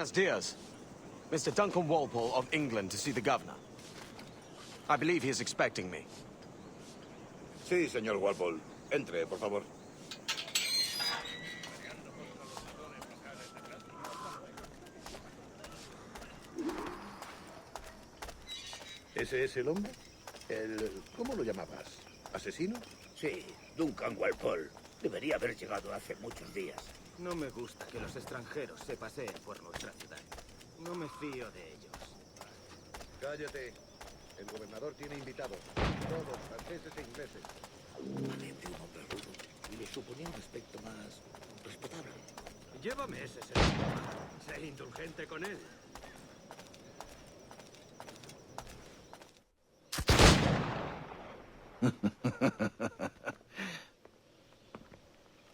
Buenos dias. Mr. Duncan Walpole of England to see the governor. I believe he is expecting me. Sí, señor Walpole. Entre, por favor. ¿Ese es el hombre? ¿Cómo lo llamabas? ¿Asesino? Sí, Duncan Walpole. Debería haber llegado hace muchos días. No me gusta que los extranjeros se paseen por nuestra ciudad. No me fío de ellos. Cállate. El gobernador tiene invitados. Todos franceses e ingleses. Valiente, un hombre rudo. Y le suponía un aspecto más respetable. Llévame ese señor. Sé indulgente con él.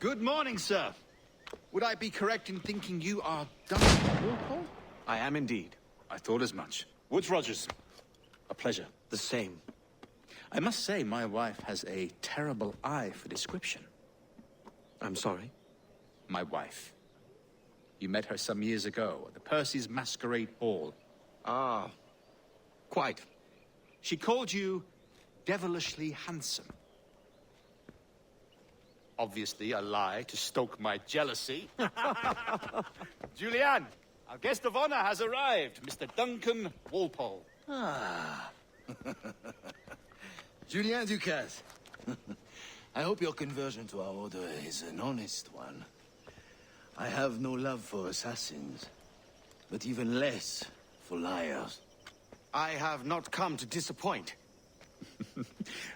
Good morning, sir. Would I be correct in thinking you are Duncan Walpole? I am indeed. I thought as much. Woods Rogers. A pleasure. The same. I must say, my wife has a terrible eye for description. I'm sorry. My wife. You met her some years ago at the Percy's Masquerade Ball. Ah, quite. She called you devilishly handsome. Obviously a lie to stoke my jealousy. Julianne, our guest of honor has arrived, Mr. Duncan Walpole. Ah. Julien Ducasse. I hope your conversion to our order is an honest one. I have no love for assassins, but even less for liars. I have not come to disappoint.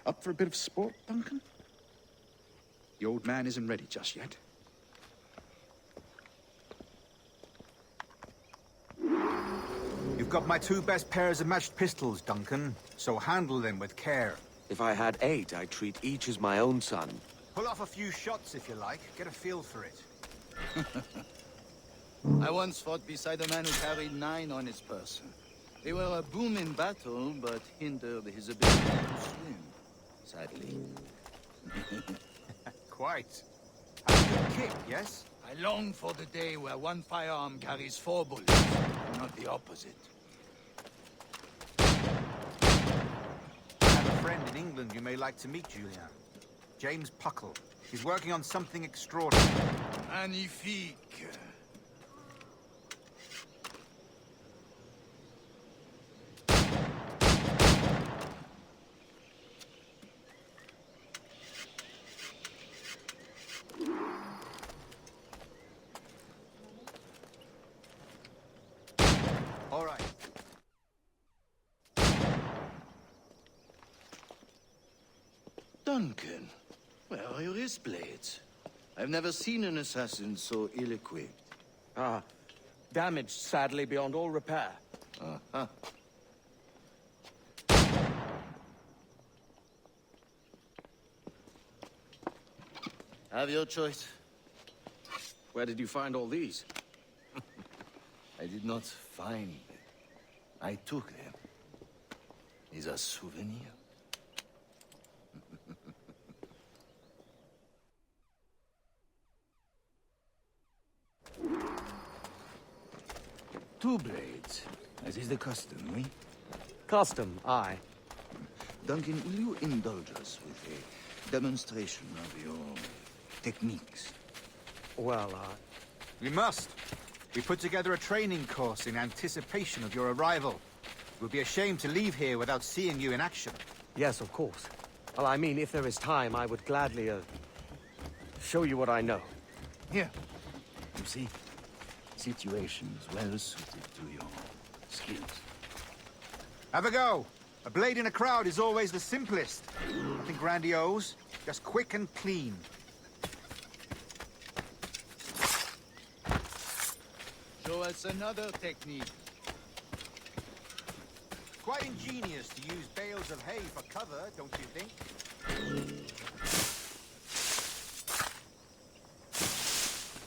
Up for a bit of sport, Duncan? The old man isn't ready just yet. You've got my 2 best pairs of matched pistols, Duncan, so handle them with care. If I had 8, I'd treat each as my own son. Pull off a few shots if you like. Get a feel for it. I once fought beside a man who carried 9 on his person. They were a boom in battle, but hindered his ability to swim, sadly. Quite. Have a good kick, yes? I long for the day where one firearm carries 4 bullets, and not the opposite. I have a friend in England you may like to meet, Julien. James Puckle. He's working on something extraordinary. Magnifique. All right. Duncan, where are your wrist blades? I've never seen an assassin so ill-equipped. Ah, damaged sadly beyond all repair. Uh-huh. Have your choice. Where did you find all these? I did not find them. I took them. Is a souvenir. Two blades, as is the custom, oui? Custom, aye. Duncan, will you indulge us with a demonstration of your techniques? Well, We must. We put together a training course in anticipation of your arrival. It would be a shame to leave here without seeing you in action. yes, of course. Well, I mean, if there is time, I would gladly, show you what I know. Here. You see, situations well suited to your skills. Have a go. A blade in a crowd is always the simplest. Nothing grandiose, just quick and clean. Show us another technique. Quite ingenious to use bales of hay for cover, don't you think?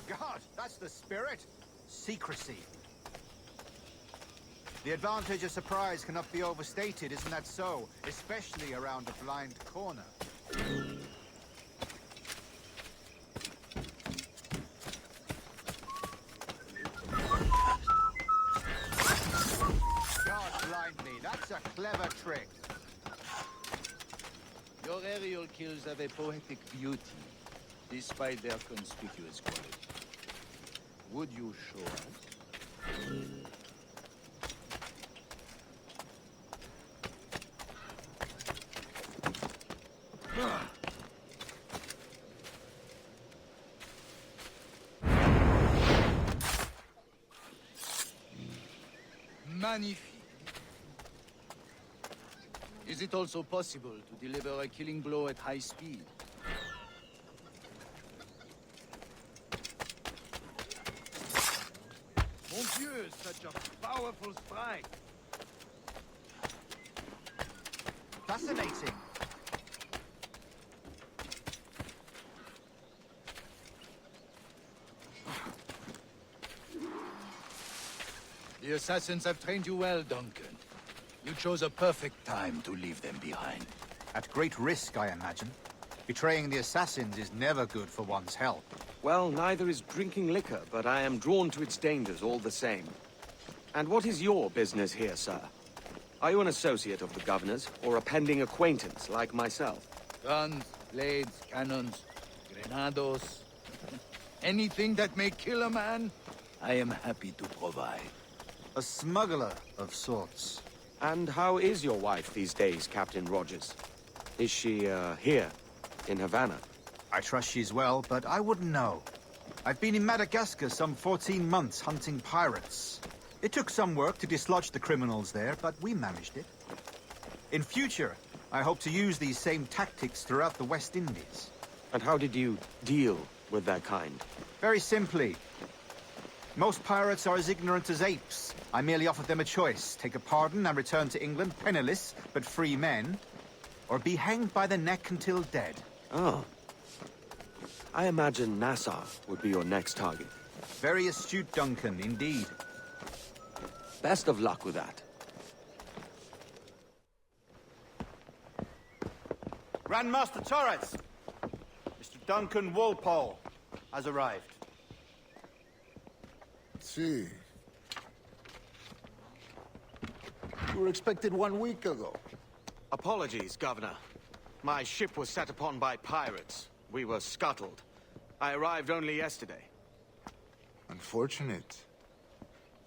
God, that's the spirit. Secrecy. The advantage of surprise cannot be overstated, isn't that so? Especially around a blind corner. kills have a poetic beauty, despite their conspicuous quality. Would you show us? Magnifique. Is it also possible to deliver a killing blow at high speed? Mon Dieu, such a powerful strike! Fascinating. The assassins have trained you well, Duncan. You chose a perfect time to leave them behind. At great risk, I imagine. Betraying the assassins is never good for one's health. Well, neither is drinking liquor, but I am drawn to its dangers all the same. And what is your business here, sir? Are you an associate of the governor's, or a pending acquaintance like myself? Guns, blades, cannons, grenados. Anything that may kill a man, I am happy to provide. A smuggler of sorts. And how is your wife these days, Captain Rogers? Is she, here, in Havana? I trust she's well, but I wouldn't know. I've been in Madagascar some 14 months hunting pirates. It took some work to dislodge the criminals there, but we managed it. In future, I hope to use these same tactics throughout the West Indies. And how did you deal with that kind? Very simply. Most pirates are as ignorant as apes. I merely offered them a choice. Take a pardon and return to England penniless, but free men. Or be hanged by the neck until dead. Oh. I imagine Nassau would be your next target. Very astute, Duncan, indeed. Best of luck with that. Grandmaster Torres! Mr. Duncan Walpole has arrived. See. You were expected 1 week ago. Apologies, Governor. My ship was set upon by pirates. We were scuttled. I arrived only yesterday. Unfortunate.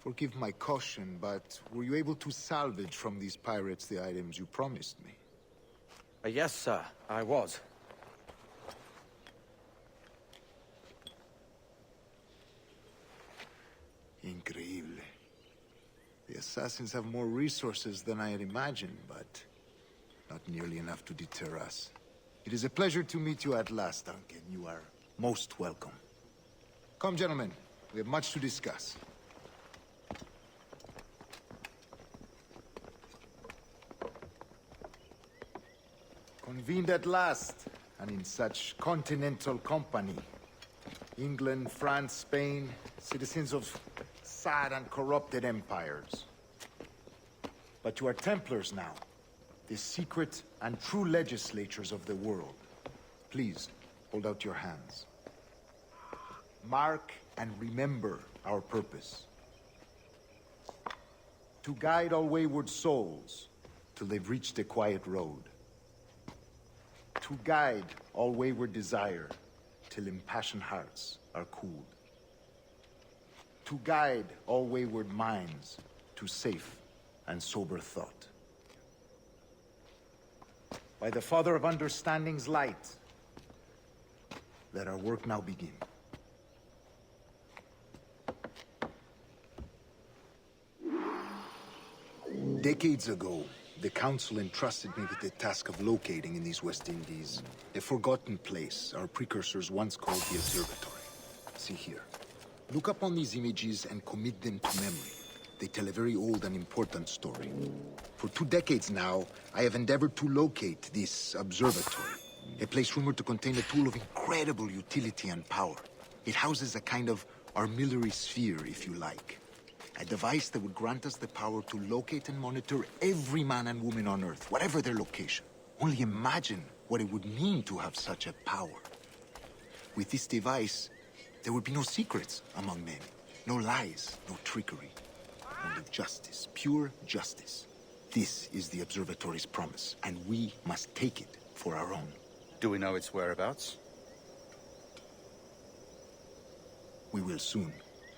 Forgive my caution, but were you able to salvage from these pirates the items you promised me? Yes, sir, I was. Increíble. The assassins have more resources than I had imagined, but not nearly enough to deter us. It is a pleasure to meet you at last, Duncan. You are most welcome. Come, gentlemen. We have much to discuss. Convened at last, and in such continental company. England, France, Spain, citizens of sad and corrupted empires. But you are Templars now, the secret and true legislatures of the world. Please, hold out your hands. Mark and remember our purpose. To guide all wayward souls till they've reached a quiet road. To guide all wayward desire till impassioned hearts are cooled. To guide all wayward minds to safe and sober thought. By the Father of Understanding's light, let our work now begin. Decades ago, the Council entrusted me with the task of locating in these West Indies a forgotten place our precursors once called the Observatory. See here. Look up on these images and commit them to memory. They tell a very old and important story. For 2 decades now, I have endeavored to locate this observatory, a place rumored to contain a tool of incredible utility and power. It houses a kind of armillary sphere, if you like. A device that would grant us the power to locate and monitor every man and woman on Earth, whatever their location. Only imagine what it would mean to have such a power. With this device, there would be no secrets among men, no lies, no trickery. Only justice, pure justice. This is the Observatory's promise, and we must take it for our own. Do we know its whereabouts? We will soon.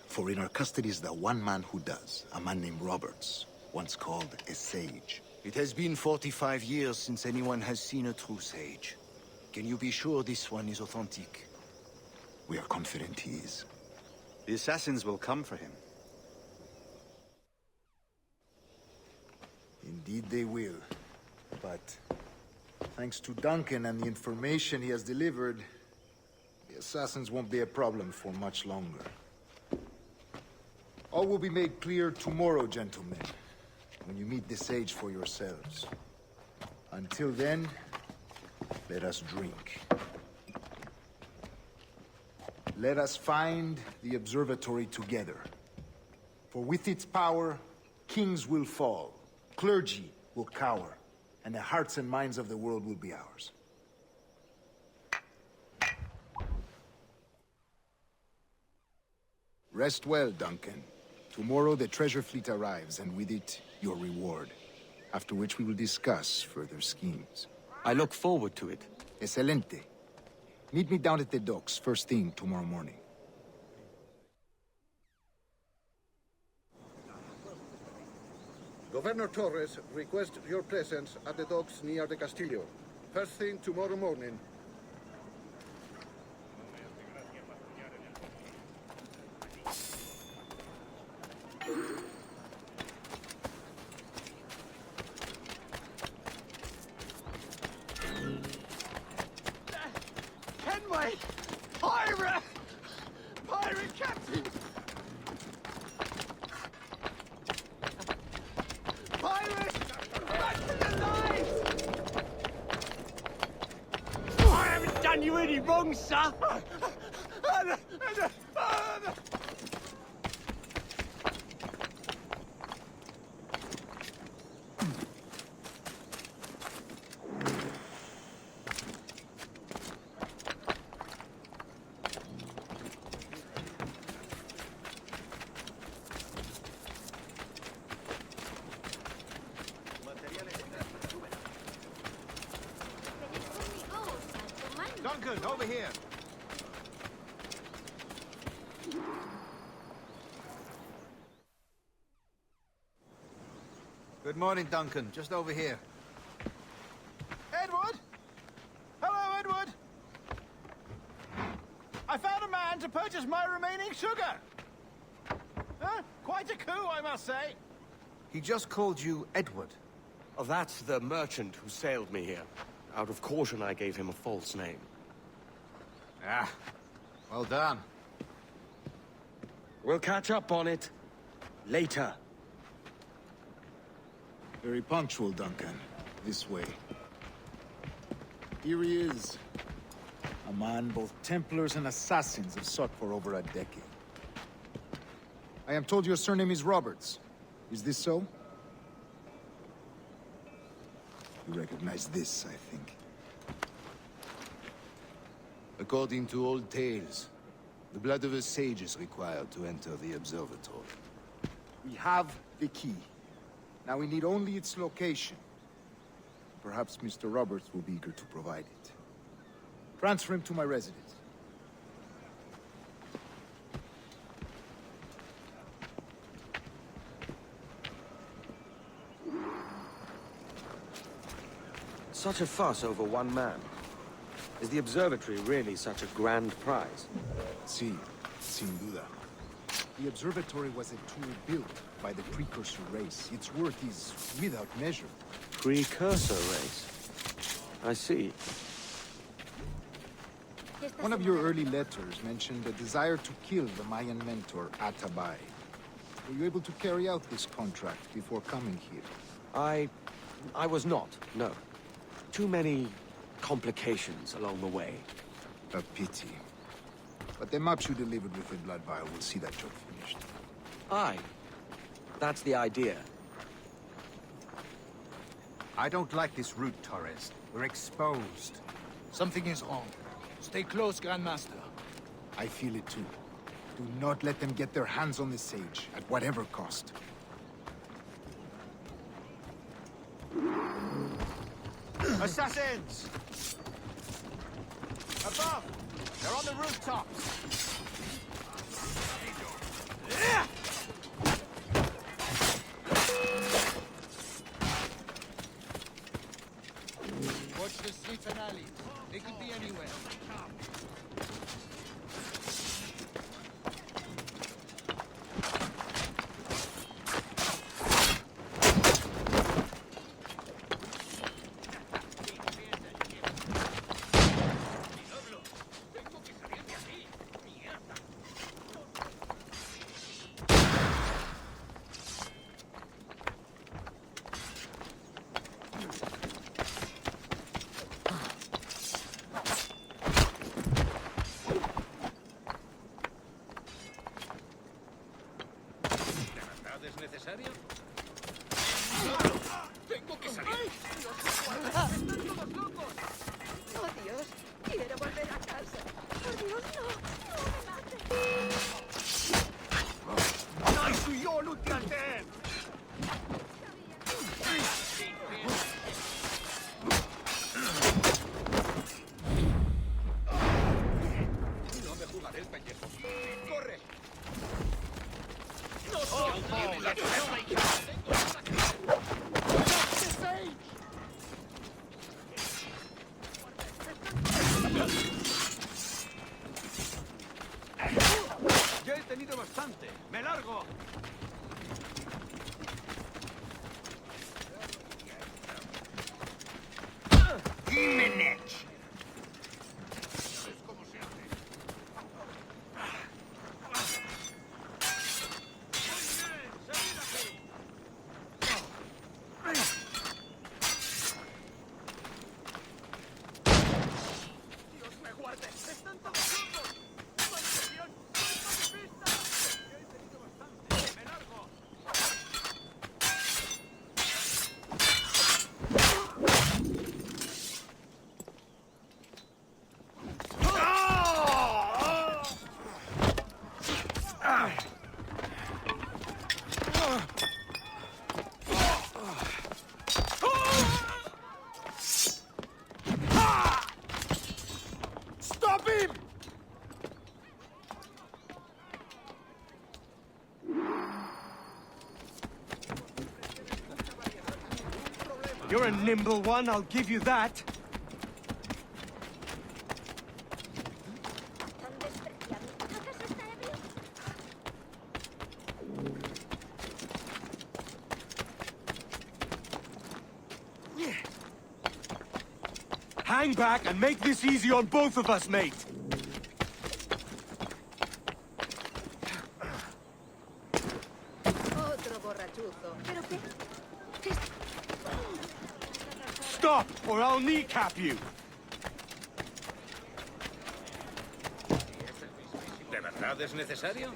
For in our custody is the one man who does, a man named Roberts, once called a sage. It has been 45 years since anyone has seen a true sage. Can you be sure this one is authentic? We are confident he is. The assassins will come for him. Indeed they will. But thanks to Duncan and the information he has delivered, the assassins won't be a problem for much longer. All will be made clear tomorrow, gentlemen, when you meet the sage for yourselves. Until then, let us drink. Let us find the observatory together. For with its power, kings will fall, clergy will cower, and the hearts and minds of the world will be ours. Rest well, Duncan. Tomorrow the treasure fleet arrives, and with it, your reward. After which we will discuss further schemes. I look forward to it. Excelente. Meet me down at the docks first thing tomorrow morning. Governor Torres requests your presence at the docks near the Castillo. First thing tomorrow morning. Kenway! Pirate! Pirate captain! Pirate! Back to the light! I haven't done you any wrong, sir! Duncan, over here. Good morning, Duncan. Just over here. Edward? Hello, Edward. I found a man to purchase my remaining sugar. Huh? Quite a coup, I must say. He just called you Edward. Oh, that's the merchant who sailed me here. Out of caution, I gave him a false name. Ah, well done. We'll catch up on it later. Very punctual, Duncan. This way. Here he is. A man both Templars and assassins have sought for over a decade. I am told your surname is Roberts. Is this so? You recognize this, I think. According to old tales, the blood of a sage is required to enter the observatory. We have the key. Now we need only its location. Perhaps Mr. Roberts will be eager to provide it. Transfer him to my residence. Such a fuss over one man. Is the observatory really such a grand prize? Sí, sin duda. The observatory was a tool built by the precursor race. Its worth is without measure. Precursor race. I see. One of your early letters mentioned a desire to kill the Mayan mentor, Atabay. Were you able to carry out this contract before coming here? I was not, no. Too many complications along the way. A pity. But the maps you delivered with the blood vial will see that job finished. Aye. That's the idea. I don't like this route, Torres. We're exposed. Something is wrong. Stay close, Grandmaster. I feel it too. Do not let them get their hands on the sage, at whatever cost. Assassins! Above! They're on the rooftops! Watch the streets and alleys. They could be anywhere. ¿Es necesario? ¡Tengo que salir! ¡Están todos locos! ¡Oh, Dios! ¡Quiero volver a casa! ¡Por Dios, no! ¡No me maten! ¡Nice you, Lieutenant! No me jugaré el pellejo. ¡Corre! Ya he tenido bastante. ¡Me largo! Stop him! You're a nimble one, I'll give you that. ¿Tan despreciable? ¿Acaso está ebrio? Hang back and make this easy on both of us, mate. Otro borrachuzo. ¿Pero qué? Stop, or I'll kneecap you. ¿De verdad es necesario?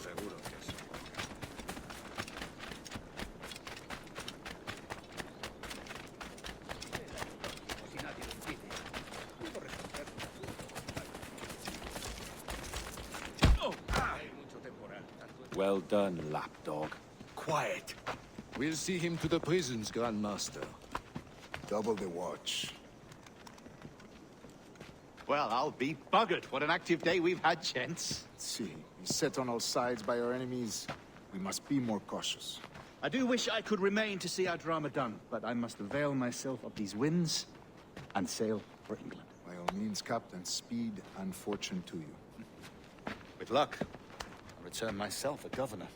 Seguro que sí. Si nadie lo impide, puedo resolver. Hay mucho temporal. Well done, lapdog. Quiet. We'll see him to the prisons, Grandmaster. Double the watch. Well, I'll be buggered. What an active day we've had, gents. See, beset on all sides by our enemies. We must be more cautious. I do wish I could remain to see our drama done, but I must avail myself of these winds and sail for England. By all means, Captain, speed and fortune to you. With luck, I'll return myself a governor.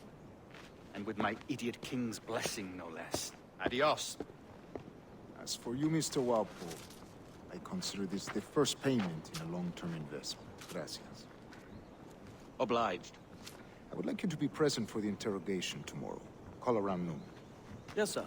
And with my idiot king's blessing, no less. Adios. As for you, Mr. Walpole, I consider this the first payment in a long-term investment. Gracias. Obliged. I would like you to be present for the interrogation tomorrow. Call around noon. Yes, sir.